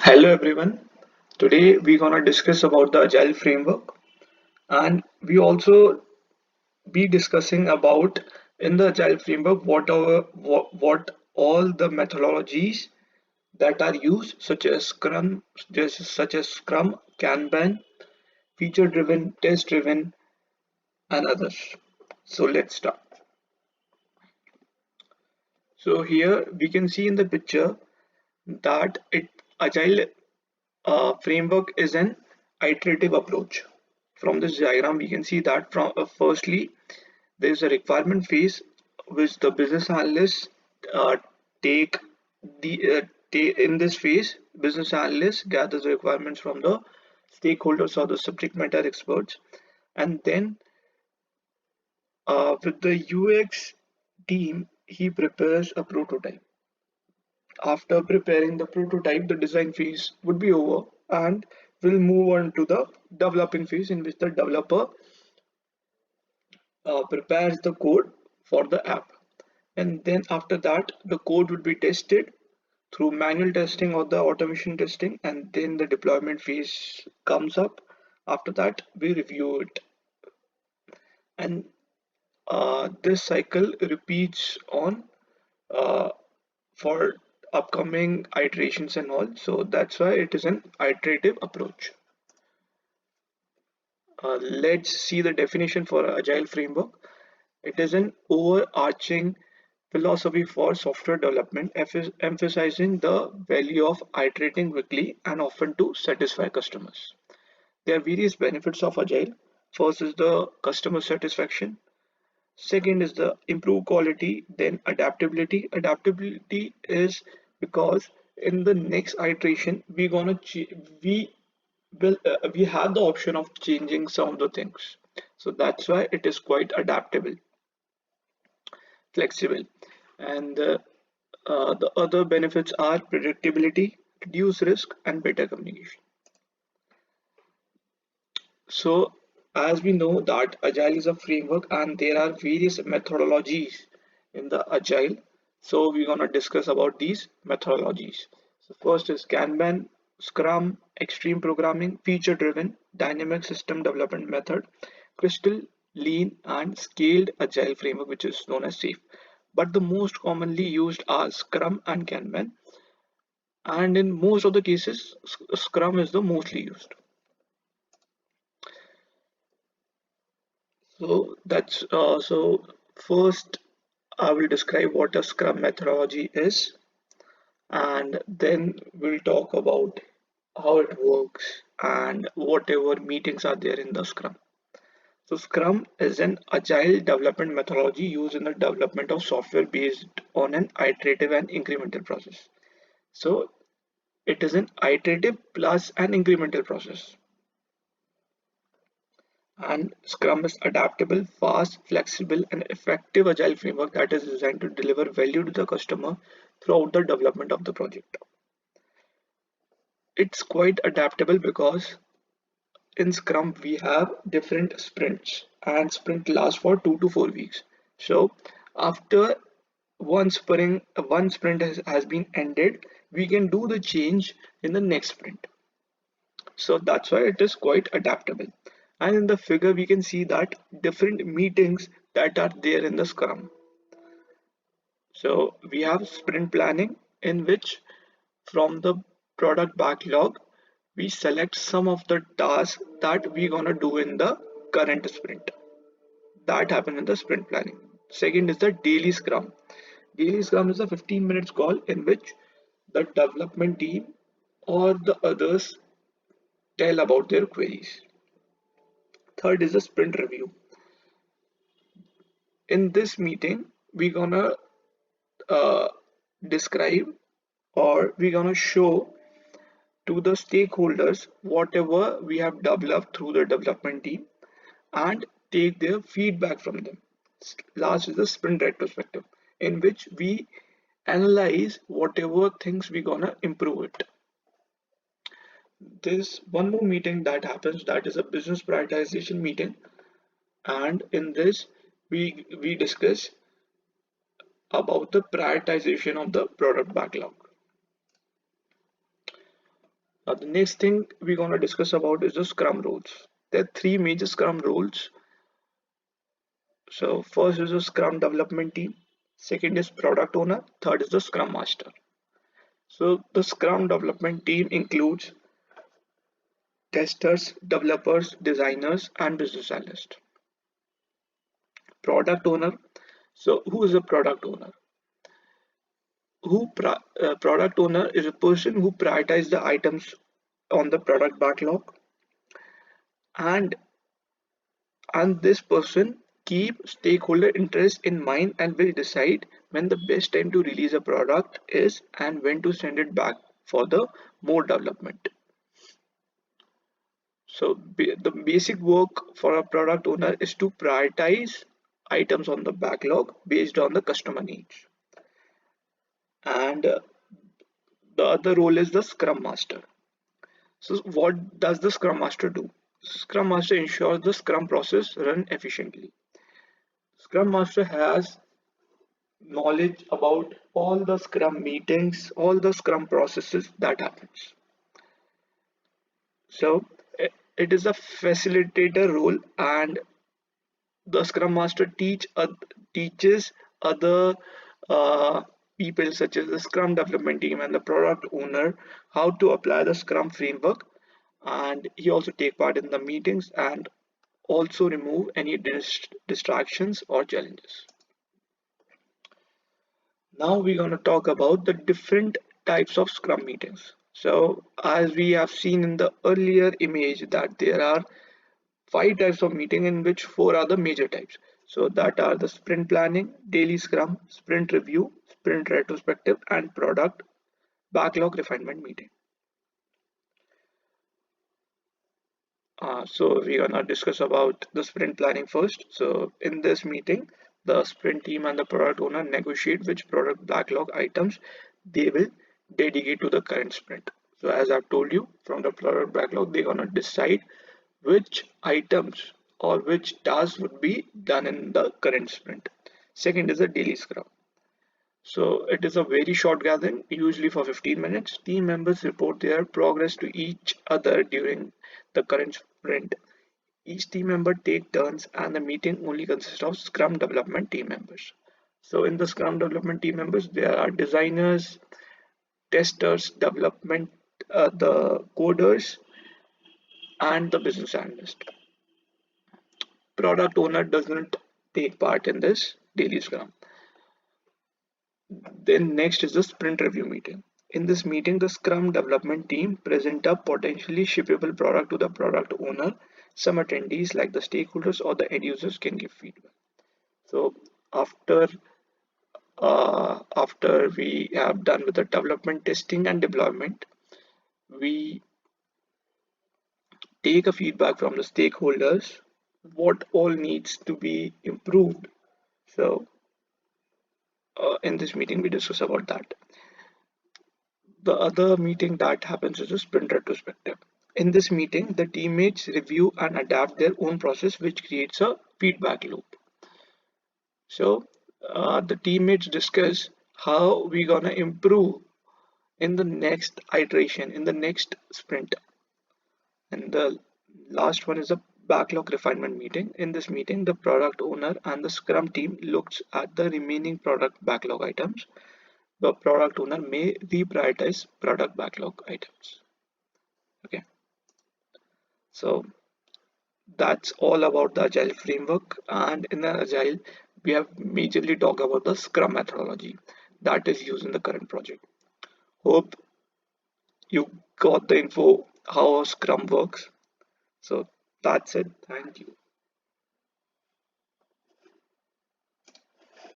Hello everyone. Today we're gonna discuss about the Agile framework, and we also be discussing about in the Agile framework what all the methodologies that are used, such as Scrum, Kanban, feature driven, test driven, and others. So let's start. So here we can see in the picture that Agile framework is an iterative approach. From this diagram, we can see that firstly, there is a requirement phase which the business analysts uh, take in this phase. Business analysts gathers the requirements from the stakeholders or the subject matter experts, and then with the UX team, he prepares a prototype. After preparing the prototype, the design phase would be over and we'll move on to the developing phase in which the developer prepares the code for the app. And then after that, the code would be tested through manual testing or the automation testing, and then the deployment phase comes up. After that, we review it. And this cycle repeats on uh, for upcoming iterations and all. So that's why it is an iterative approach. Let's see the definition for Agile framework. It is an overarching philosophy for software development, emphasizing the value of iterating quickly and often to satisfy customers. There are various benefits of Agile. First is the customer satisfaction. Second is the improved quality, then adaptability. Adaptability is because in the next iteration we we have the option of changing some of the things. So that's why it is quite adaptable, flexible, and the other benefits are predictability, reduce risk, and better communication. So, as we know that Agile is a framework and there are various methodologies in the Agile. So, we're gonna discuss about these methodologies. So, first is Kanban, Scrum, Extreme Programming, Feature Driven, Dynamic System Development Method, Crystal, Lean, and Scaled Agile Framework, which is known as SAFe. But the most commonly used are Scrum and Kanban, and in most of the cases, Scrum is the mostly used. So first I will describe what a Scrum methodology is, and then we'll talk about how it works and whatever meetings are there in the Scrum. So Scrum is an agile development methodology used in the development of software based on an iterative and incremental process. So it is an iterative plus an incremental process. And Scrum is adaptable, fast, flexible, and effective agile framework that is designed to deliver value to the customer throughout the development of the project. It's quite adaptable because in Scrum we have different sprints and sprint lasts for 2 to 4 weeks. So after one sprint has been ended, we can do the change in the next sprint. So that's why it is quite adaptable. And in the figure, we can see that different meetings that are there in the Scrum. So we have sprint planning in which from the product backlog, we select some of the tasks that we're gonna do in the current sprint. That happen in the sprint planning. Second is the daily Scrum. Daily Scrum is a 15 minutes call in which the development team or the others tell about their queries. Third is the sprint review. In this meeting, we're gonna uh, describe or we're gonna show to the stakeholders whatever we have developed through the development team and take their feedback from them. Last is the sprint retrospective, in which we analyze whatever things we're gonna improve it. There's one more meeting that happens, that is a business prioritization meeting, and in this we discuss about the prioritization of the product backlog. Now, the next thing we're going to discuss about is the Scrum Rules. There are three major Scrum Rules. So, first is the Scrum Development Team, second is Product Owner, third is the Scrum Master. So, the Scrum Development Team includes testers, developers, designers, and business analysts. Product Owner. So, who is a product owner? Product owner is a person who prioritizes the items on the product backlog, and this person keep stakeholder interest in mind and will decide when the best time to release a product is and when to send it back for the more development. So the basic work for a product owner is to prioritize items on the backlog based on the customer needs. And the other role is the Scrum Master. So what does the Scrum Master do? Scrum Master ensures the Scrum process run efficiently. Scrum Master has knowledge about all the Scrum meetings, all the Scrum processes that happens. So it is a facilitator role, and the Scrum Master teaches other uh, people such as the Scrum development team and the product owner how to apply the Scrum framework, and he also take part in the meetings and also remove any distractions or challenges. Now we're going to talk about the different types of Scrum meetings. So as we have seen in the earlier image that there are five types of meeting in which four are the major types. So that are the sprint planning, daily Scrum, sprint review, sprint retrospective, and product backlog refinement meeting. So we're gonna discuss about the sprint planning first. So in this meeting, the sprint team and the product owner negotiate which product backlog items they will dedicate to the current sprint. So as I've told you, from the product backlog, they're gonna decide which items or which tasks would be done in the current sprint. Second is the daily scrum. So it is a very short gathering, usually for 15 minutes. Team members report their progress to each other during the current sprint. Each team member take turns, and the meeting only consists of Scrum development team members. So in the Scrum development team members, there are designers, testers, development, the coders, and the business analyst. Product owner doesn't take part in this daily Scrum. Then next is the sprint review meeting. In this meeting, the Scrum development team present a potentially shippable product to the product owner. Some attendees, like the stakeholders or the end users, can give feedback. So after after we have done with the development, testing, and deployment, we take a feedback from the stakeholders what all needs to be improved. So in this meeting, we discuss about that. The other meeting that happens is a sprint retrospective. In this meeting, the teammates review and adapt their own process, which creates a feedback loop. So the teammates discuss how we gonna improve in the next iteration, in the next sprint. And the last one is a backlog refinement meeting. In this meeting, the product owner and the Scrum team looks at the remaining product backlog items. The product owner may reprioritize product backlog items. Okay, so that's all about the Agile framework. And in the Agile, we have majorly talked about the Scrum methodology that is used in the current project. Hope you got the info how Scrum works. So that's it. Thank you.